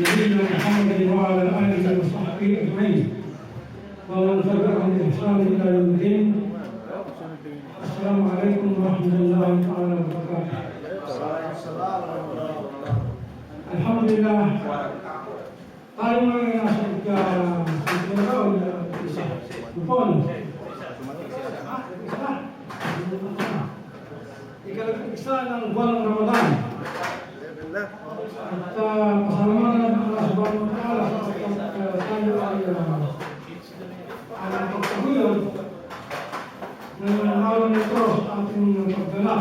نبينا محمد وعلى آله وصحبه أجمعين ومن تبعهم بإحسان إلى يوم الدين. السلام عليكم ورحمة الله تعالى وبركاته. Alhamdulillah, tayo ngayon nasa ikalagpisa ng buwan ng Ramadan. At pasalamat na Allah subhanahu wa ta'ala sa tayo ay pagpagulog ng araw nito sa ating pagdala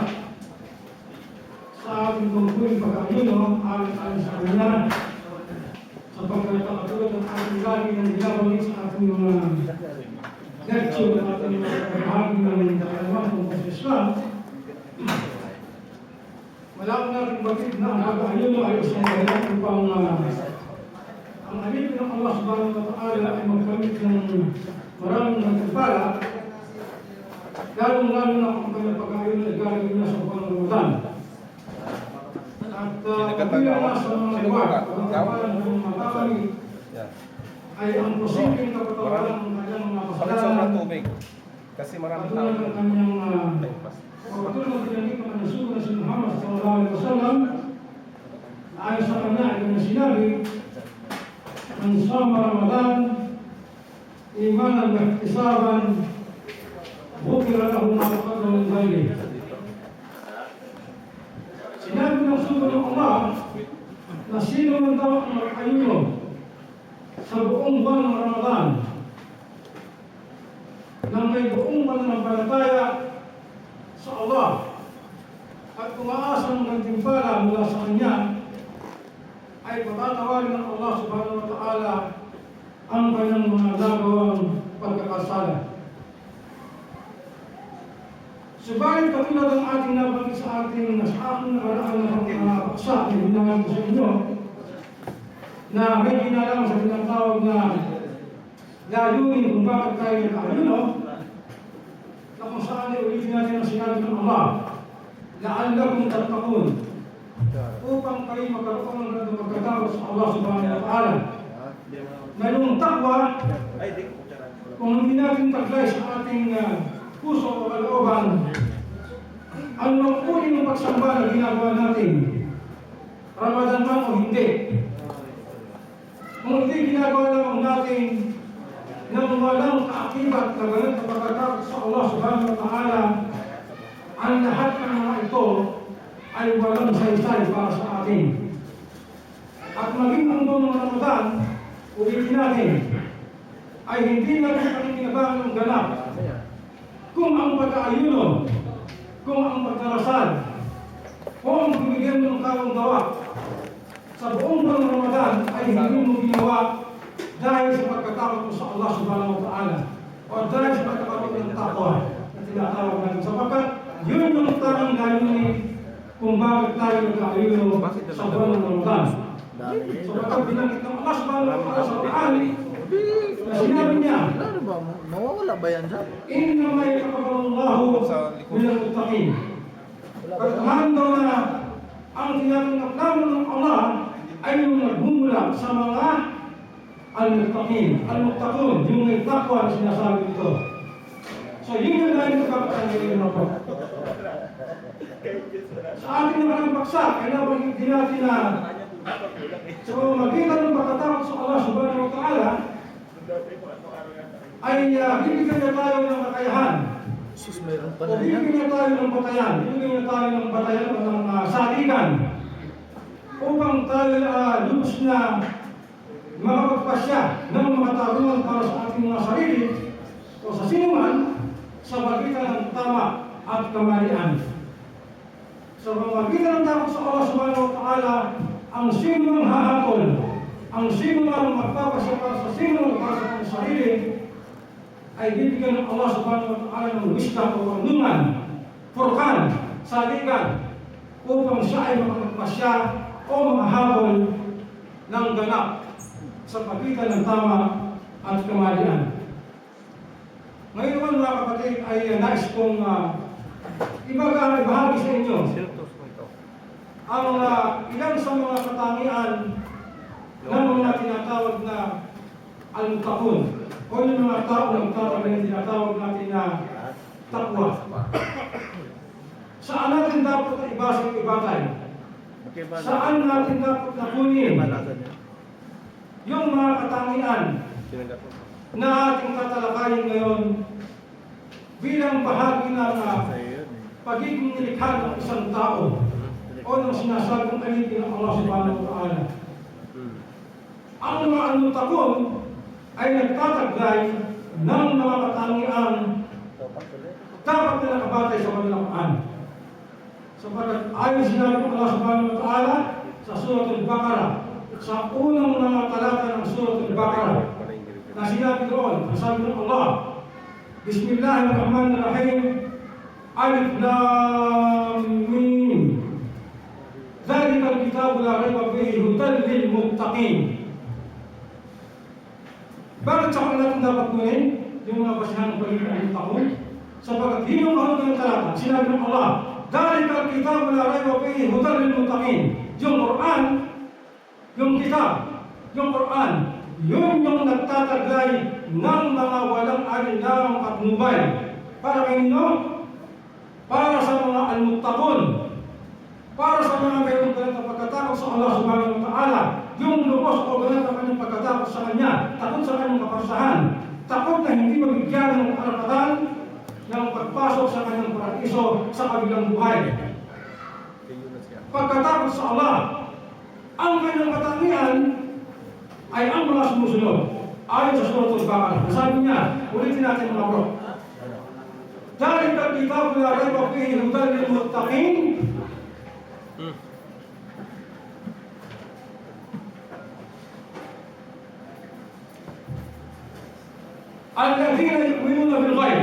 sa ating tungkulin pag-ayuno ayon sa kanya sapagkat katulad ng ating lagi ng ginagawa sa ating mga lecture at ating mga bahagi ng kaalaman tungkol sa Islam. Malawag natin bakit na ang pag-ayuno ay isang dahilan upang ang alipin ng Allah subhanahu wa ta'ala ay magkamit ng maraming nagpapala, lalong-lalo na kung kanyang pag-ayuno ay gagawin na sa buwan ng Ramadan. At kabilang na sa mga liwag, ang kapalan ng mga kakami ay ang posibleng kapatawaran ng kanyang mga kasalanan. Kasi maraming tao ng kanyang pagpatuloy ng pinagin ng Rasul na si Muhammad sallallahu alaihi wasallam ayon sa kanya ay kanyang sinabi, "Man shama Ramadan imanan wa ihtisaban ghufira lahu ma taqaddama min dhanbihi." Sinabi ng Rasul ng Allah na sino man daw ang mag-ayuno sa buong buwan ng Ramadan nang may buong pananampalataya sa Allah at umaasa ng gantimpala mula sa Kanya, ay patatawarin ng Allah subhanahu wa ta'ala ang kanyang mga nagawang pagkakasala. Subalit katulad ang ating nabanggit sa ating nakaraan ng mga paksa na binangan ko sa inyo na may ginalaman sa tinatawag na layunin kung bakit tayo nag-ayuno, na kung saan ay ulitin natin ang sinabi ng Allah, la'allakum tattaqun, upang kayo magkaroon ng gandang pagkatawag sa Allah subhanahu wa ta'ala. Na yung takwa, kung hindi natin taglay sa ating puso o kalooban, ang mangkuli ng pagsamba na ginagawa natin, Ramadan man o hindi. Kung hindi ginagawa lamang natin nang walang kaakibat na ganun na pagkatapos sa Allah subhanahu wa ta'ala, ang lahat ng mga ito ay walang saysay para sa atin. At maging ang buong Ramadan, ulitin natin, ay hindi natin pakikinabangan ng ganap kung ang pag-aayuno, kung ang pagdarasal, kung ang bibigyan mo ng kawang gawa sa buong buong Ramadan ay hindi mo ginawa dahil sa pagkatakot mo sa Allah subhanahu wa ta'ala o dahil sa pagkatakot ng takwa na tinatawag natin, sapagkat yun yung tamang layunin kung bakit tayo nag-aayuno sa buwan ng Ramadan. Sapagkat binanggit ng Allah subhanahu wa ta'ala sa Quran na sinabi niya, mawawala ba yan dyan? "Inna may yataqabbalallahu minal muttaqin." Pagkahan daw na ang tinatanggap naman ng Allah ay yung nagbumula sa mga al-muttaqin, al-muttaqun, yung may takwa na sinasabi dito. So, yun yung dahil pagkakatayin na po. Sa ating naman paksa, kailangan din natin na so, magitan ng pagkatakot sa Allah subhanahu wa ta'ala ay bibigyan niya tayo ng kakayahan. Sus, meron pa O na yan. bibigyan niya tayo ng batayan. Bibigyan niya tayo ng batayan o ng saligan upang tayo lubos na makapagpasya ng mga tarungan para sa ating mga sarili o sa sinuman sa magitan ng tama at kamalian. Sa magitan ng takot sa Allah subhanahu wa ta'ala, ang sinumang hahapon, ang sinumang magpapasya para sa sinumang para sa ating sarili, ay bibigyan ng Allah subhanahu wa ta'ala ng wisdom o karunungan, furqan, saligan, upang siya ay makapagpasya o makahabol ng ganap sa pagitan ng tama at kamalian. Ngayon naman mga kapatid ay nais kong ibahagi sa inyo ang ilan sa mga katangian na tinatawag na al-muttaqun o yung mga tao ng tinatawag natin na takwa. Saan natin dapat ibasa yung ibatay? Saan natin dapat nakunin yung mga katangian na ating tatalakayin ngayon bilang bahagi ng pagiging nilikha ng isang tao o ng sinasabing alipin ng Allah subhanahu wa ta'ala. Ang mga al-muttaqun ay nagtataglay ng mga katangian dapat na nakabatay sa kanilang Quran. Sapagkat ayon sinabi ng Allah subhanahu wa ta'ala sa Surah Al-Baqarah, sa unang mga talata ng Surah Al-Baqarah, na sinabi doon, sabi ng Allah, Bismillahirrahmanirrahim, Alif Lam Mim. Zalikal kitabu la raiba fihi hudan lil muttaqin. Bakit sa kanila natin dapat kunin yung mga basihan ng pagiging al-muttaqun? Sapagkat yun yung kahulugan ng talata. Sinabi ng Allah, Zalikal kitabu la raiba fihi hudan lil muttaqin. Yung Quran, yung kitab, yung Quran, yun yung nagtataglay ng mga walang alinlangang patnubay. Para kanino? Para sa mga al-muttaqun. Para sa mga mayroong ganang pagkatakot sa Allah subhanahu wa ta'ala. Yung lubos o ganang kanyang pagkatakot sa Kanya, takot sa Kanyang kaparsahan, takot na hindi mabigyan ng karapatan ng pagpasok sa Kanyang paraiso sa kabilang buhay. Pagkatakot sa Allah, ang kanyang katangian ay ang mga sumusunod. Ayon sa Surah Al-Baqarah, sabi niya, ulitin natin mga bro. Dahil kitab la raiba fihi hudan lil muttaqin. Alladhina yu'minuna bil ghaib.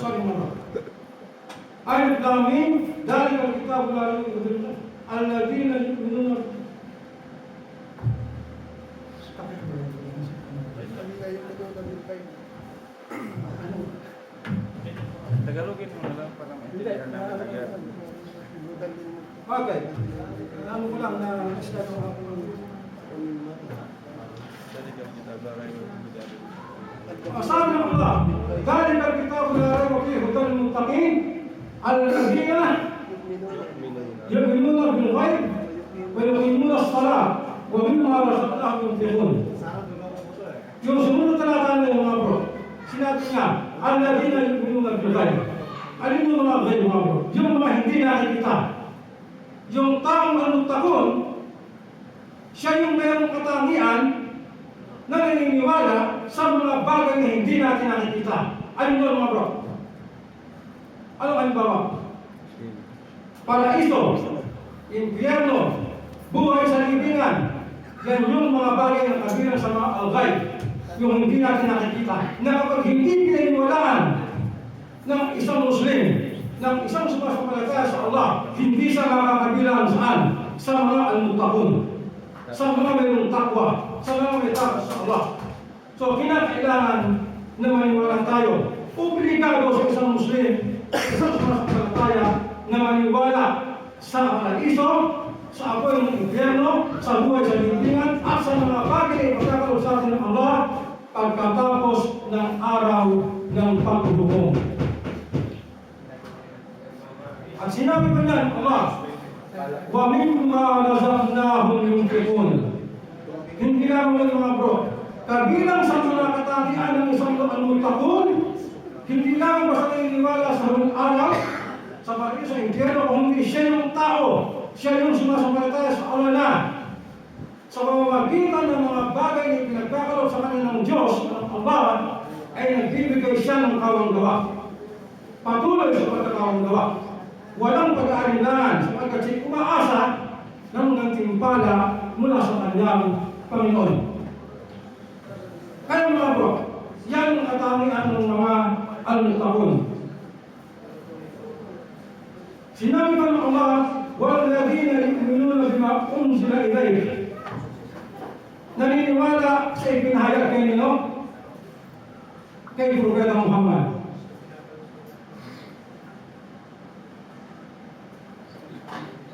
Sorry mga bro. Alif Lam Mim, dhalika al-kitabu la raiba fihi alladhina yu'minuna Tagalogin mo na lang para maintindihan namin agad. Okay. Alam ko lang na isla ko ako. Sabi ng Allah, dahil al-kitab la raiba fihi hudan lil muttaqin alladhina yu'minuna bil ghaib wa yuqimuna as-salah wa mimma razaqnahum yunfiqun. Yung sumunod talata na yung mga bro, sinabi niya, alladhina yu'minuna bil ghaib. Alin yung mga ghaib mga bro? Yung mga hindi nakikita. Yung taong al-muttaqun, siya yung mayroong katangian na naniniwala sa mga bagay na hindi natin nakikita. Alin yung mga bro? Anong halimbawa? Paraiso, impyerno, buhay sa libingan. Yan yung mga bagay na kabilang sa mga al-ghaib, yung hindi natin nakikita. Na kapag hindi pinaniwalaan ng isang Muslim, ng isang sumasampalataya sa Allah, hindi siya makakabilang saan? Sa mga al-muttaqun, sa mga mayroong takwa, sa mga may takwa sa Allah. So, kinakailangan na maniwala tayo. Obligado sa isang Muslim, isang sumasampalataya, na maniwala sa paraiso, sa apoy ng impyerno, sa buhay sa libingan, at sa mga bagay na ipagkakaroon sa atin ng Allah pagkatapos ng araw ng paghuhukom. At sinabi pa niyan, Allah, wa mimma razaqnahum yunfiqun. Hindi lang mga bro, kabilang sa mga katangian ng isang al-muttaqun, hindi lang basta naniniwala sa huling araw, sa paraiso, sa impyerno, kundi siya yung tao, siya yung sumasampalataya sa Allah na sa pamamagitan ng mga bagay na pinagkakaroon sa kanya ng Diyos, ng Allah, ay nagbibigay siya ng kawanggawa. Patuloy sa pagkakawanggawa. Walang pag-aalinlangan sapagkat siya umaasa ng gantimpala mula sa kanyang Panginoon. Kaya mga bro, yan ang katangian ng mga al-muttaqun. Sinabi pa ng Allah, وَالَّذِينَ يُؤْمِنُونَ بِمَا أُنزِلَ إِلَيْكَ. Naniniwala sa ipinahayag kay nino? Kay Propeta Muhammad.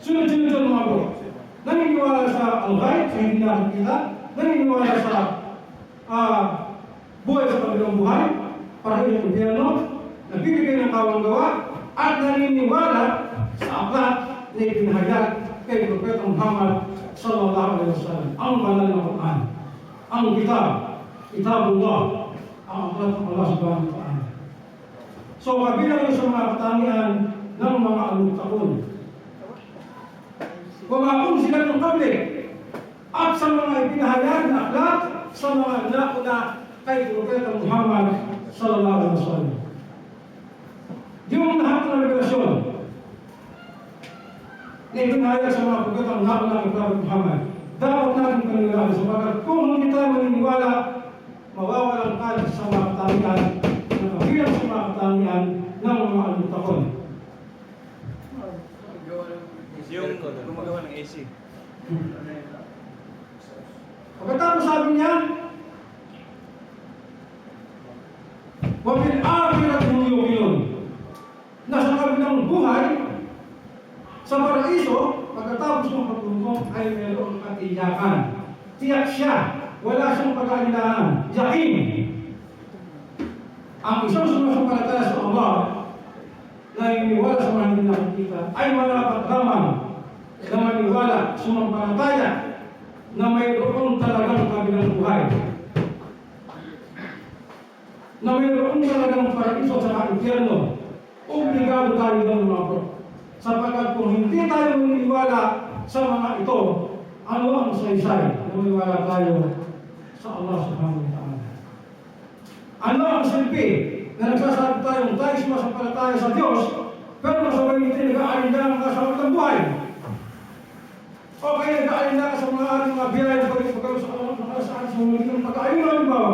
Sunod-sunod mga bro. Naniniwala sa sa hindi nakikita, naniniwala sa buhay sa kabilang buhay, para yung gobyerno, nagbibigay ng kawang gawa, at naniniwala sa aklat na ipinahayag kay Propeta Muhammad sallallahu alaihi wasallam, ang banal na Quran, ang kitabullah, ang aklat ng Allah subhanahu wa ta'ala. So, kabilang yun sa mga katangian ng mga almuttaqun. Kumakun sila ng public at sa mga ipinahayag na aklat sa mga nauna kay Propeta Muhammad sallallahu alaihi wasallam. Yung lahat ng revelasyon na ipinahayag sa mga propeta ng nauna kay Propeta Muhammad, dapat natin paniwalaan sapagkat kung hindi tayo maniniwala, mawawalan tayo sa mga katangian na kabilang sa mga katangian ng mga almuttaqun. Yung gumagawa ng AC. Pagkatapos sabi niya, وَفِي الْآخِرَةِ هُمْ يُوقِنُونَ. Nasa kabilang buhay, sa paraiso, pagkatapos ng pagtulong ay mayroong katiyakan. Tiyak siya, wala siyang pag-aalilangan. Yakin. Ang isang sumasampalataya sa Allah na iniwala sa mga hindi nakikita ay wala pagramang na maniwala sumampalataya na mayroong talagang kabilang buhay, na mayroong talagang paraiso sa impyerno. Obligado tayo ng mga bro, sapagkat kung hindi tayo maniniwala sa mga ito, ano ang saysay na maniwala tayo sa Allah subhanahu wa ta'ala? Ano ang silbi na nagsasabi tayong tayo sumasampalataya sa Diyos, pero masabay hindi nag-aalinlangan ka sa mga buhay? O kaya nag-aalinlangan ka sa mga ating mga biyaya pagkakas sa sa mga pag-aalinlangan, halimbawa.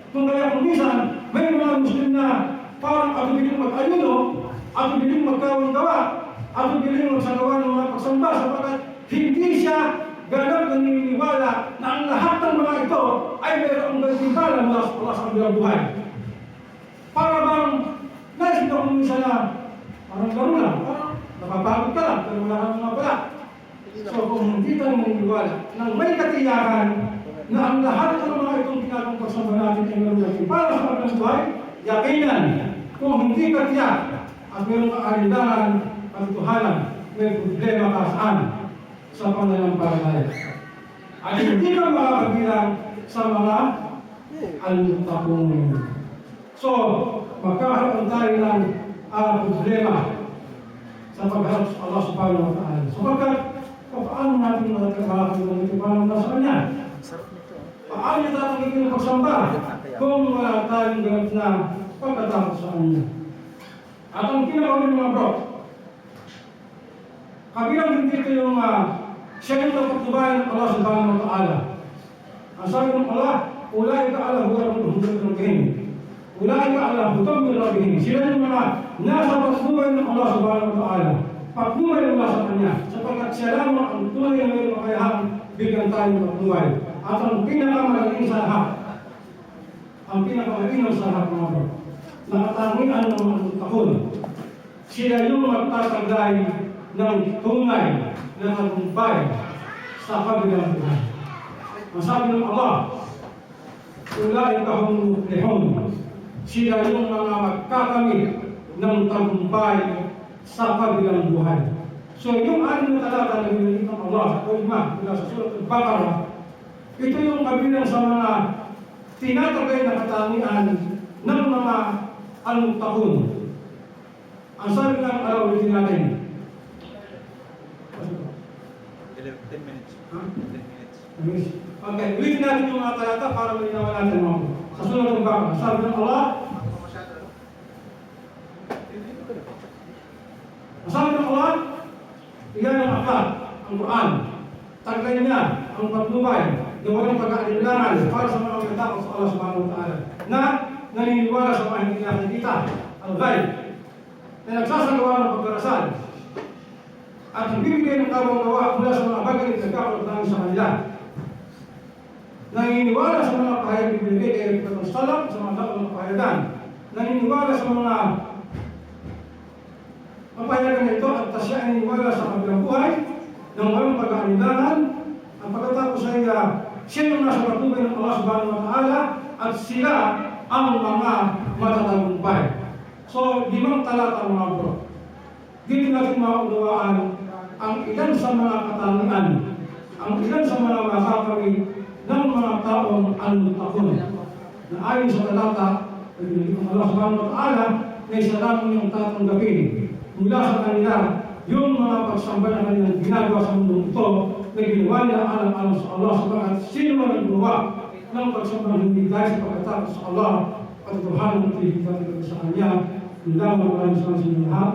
Kung kaya kung minsan, may mga Muslim na parang atubiling mag-ayuno, atubiling magkawang gawa, atubiling magsagawa ng mga pagsamba, sapagkat hindi siya ganap naniniwala na ang lahat ng mga ito ay mayroong gantimpala mula sa Allah sa kabilang buhay. Para bang naisip ako minsan na parang gano'n lang, parang napapagod ka lang, pero wala kang mga pala. So kung hindi tayo naniniwala nang may katiyakan na ang lahat ng mga itong ginagawang pagsamba natin ay mayroong gantimpala sa kabilang buhay, yakinan, kung hindi katiyak at mayroong kaalinlangan, katotohanan, may problema ka saan sa pananampalataya. At hindi ka makakabilang sa mga almuttaqun. So, magkakaroon tayo ng problema sa pagharap sa Allah subhanahu wa ta'ala. Sapagkat, paano natin makakabilang ito paano na sa Kanya? Paano natin ito pagsamba kung wala tayong ganap na pagkatapos sa Kanya? At ang pinakaulit mga bro, kabilang din dito yung siya yung napagtubayan ng Allah subhanahu wa ta'ala. Ang sabi ng Allah, ulay ka ala huwa ng huwag ng kahim. Ulay ka ala huwag ng rabihim. Sila yung mga nasa pagtubayan ng Allah subhanahu wa ta'ala. Pagtubayan ng Allah sa Kanya. Sapagkat siya lamang ang tunay na mayroong makayahang bigyan tayo ng pagtubayan. At ang pinakamalaking sa lahat, ang pinakamalaking sa lahat mga bro, nakatangian ng mga almuttaqun. Sila yung magtataglay ng tunay na tagumpay sa kabilang buhay. Ang sabi ng Allah, ulaika humul muflihun. Sila yung mga magkakamit ng tagumpay sa kabilang buhay. So yung anim na talata na binigyan ng Allah sa Qur'an mula sa Surat Al-Baqarah, ito yung kabilang sa mga tinatagay na katangian ng mga almuttaqun. Ang sabi ng araw ulitin natin, 10 minutes. Huh? 10 minutes. Okay, ulitin natin yung mga talata para malinawan natin mga sa sunod ng baka. Sabi ng Allah, sabi ng Allah, iyan ang aklat, ang Quran. Taglay niya ang patnubay na walang pag-aalinlangan para sa mga magandang sa Allah subhanahu wa ta'ala na naniniwala sa mga hindi nakikita, ang ghaib, na nagsasagawa ng pagdarasal at nagbibigay ng kawang-gawa mula sa mga bagay na nagkakaroon namin sa kanila. Naniniwala sa mga pahayag na binigay kay Propeta Sallam sa mga dapat ng pahayagan. Naniniwala sa mga papayagan na ito at siya ay naniniwala sa kabilang buhay ng walang pag-aalinlangan. Ang pagkatapos ay nila sino nasa patubay ng Allah subhanahu wa ta'ala at sila ang mga matatagumpay. So, 5 talata mga bro. Dito natin maunawaan ang ilan sa mga katangian, ang ilan sa mga makakawin ng mga taong al-muttaqun. Na ayon sa talata, ng Allah subhanahu wa ta'ala, na isa lamang yung tatanggapin mula sa kanila yung mga pagsamba na kanilang ginagawa sa mundo ito na ginawa nila alam-alam sa Allah subhanahu sino man ang gumawa ng pagsamba ng hindi dahil sa pagkatapos sa Allah at tuhanan ng pinagkakita sa Kanya. Bilang maraming sa inyo lahat.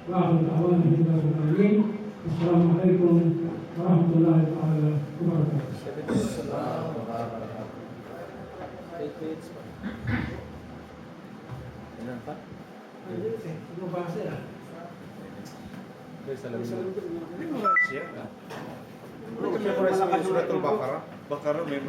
Bakit awan ng hindi natin kainin. Assalamualaikum warahmatullahi wabarakatuh. Ilan pa? Ano ba siya? Siya. Memorize mo yung suratul Baqarah? Baqarah,